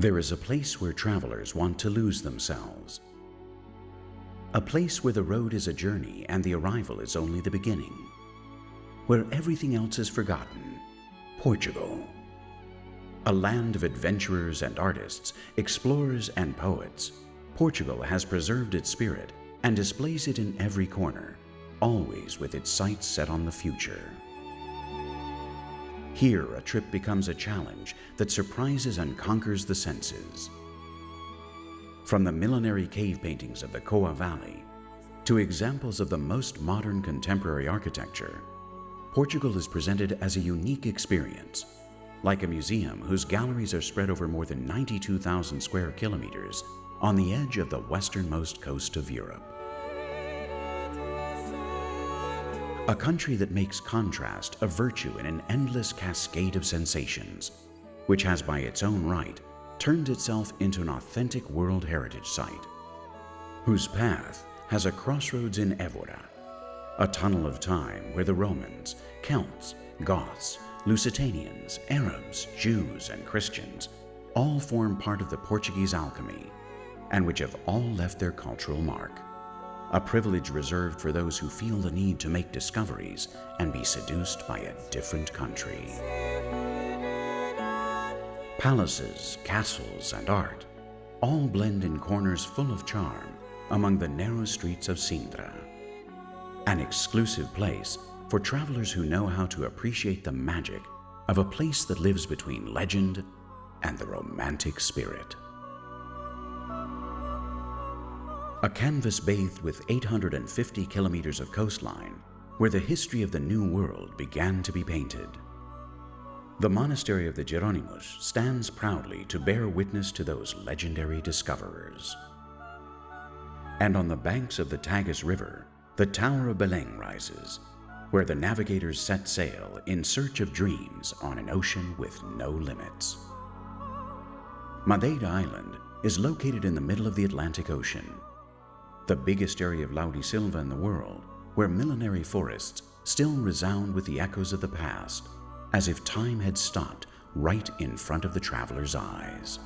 There is a place where travelers want to lose themselves. A place where the road is a journey and the arrival is only the beginning. Where everything else is forgotten. Portugal. A land of adventurers and artists, explorers and poets, Portugal has preserved its spirit and displays it in every corner, always with its sights set on the future. Here, a trip becomes a challenge that surprises and conquers the senses. From the millenary cave paintings of the Coa Valley to examples of the most modern contemporary architecture, Portugal is presented as a unique experience, like a museum whose galleries are spread over more than 92,000 square kilometers on the edge of the westernmost coast of Europe. A country that makes contrast a virtue in an endless cascade of sensations, which has by its own right turned itself into an authentic World Heritage Site, whose path has a crossroads in Évora, a tunnel of time where the Romans, Celts, Goths, Lusitanians, Arabs, Jews, and Christians all form part of the Portuguese alchemy, and which have all left their cultural mark. A privilege reserved for those who feel the need to make discoveries and be seduced by a different country. Palaces, castles, and art all blend in corners full of charm among the narrow streets of Sintra. An exclusive place for travelers who know how to appreciate the magic of a place that lives between legend and the romantic spirit. A canvas bathed with 850 kilometers of coastline, where the history of the New World began to be painted. The monastery of the Jerónimos stands proudly to bear witness to those legendary discoverers. And on the banks of the Tagus River, the Tower of Belém rises, where the navigators set sail in search of dreams on an ocean with no limits. Madeira Island is located in the middle of the Atlantic Ocean, the biggest area of Laurisilva in the world, where millenary forests still resound with the echoes of the past, as if time had stopped right in front of the traveler's eyes.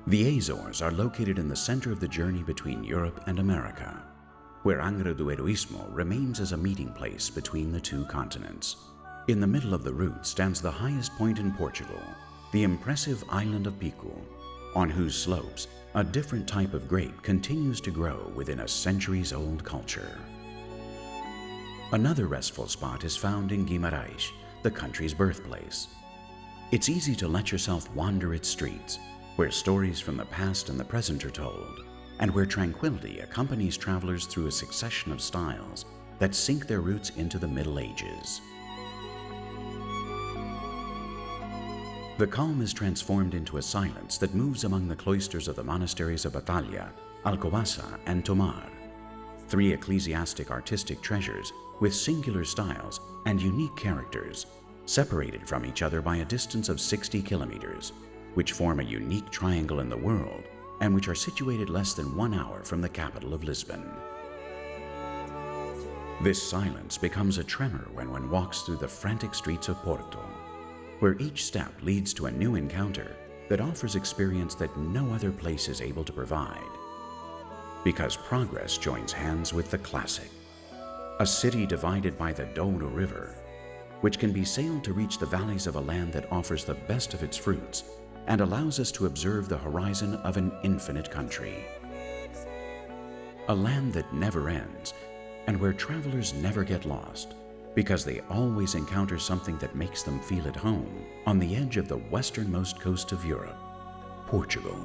The Azores are located in the center of the journey between Europe and America, where Angra do Heroísmo remains as a meeting place between the two continents. In the middle of the route stands the highest point in Portugal, the impressive island of Pico, on whose slopes a different type of grape continues to grow within a centuries-old culture. Another restful spot is found in Guimarães, the country's birthplace. It's easy to let yourself wander its streets, where stories from the past and the present are told, and where tranquility accompanies travelers through a succession of styles that sink their roots into the Middle Ages. The calm is transformed into a silence that moves among the cloisters of the monasteries of Batalha, Alcobaça, and Tomar, three ecclesiastic artistic treasures with singular styles and unique characters, separated from each other by a distance of 60 kilometers, which form a unique triangle in the world and which are situated less than 1 hour from the capital of Lisbon. This silence becomes a tremor when one walks through the frantic streets of Porto, where each step leads to a new encounter that offers experience that no other place is able to provide. Because progress joins hands with the classic, a city divided by the Douro River, which can be sailed to reach the valleys of a land that offers the best of its fruits and allows us to observe the horizon of an infinite country. A land that never ends and where travelers never get lost, because they always encounter something that makes them feel at home on the edge of the westernmost coast of Europe, Portugal.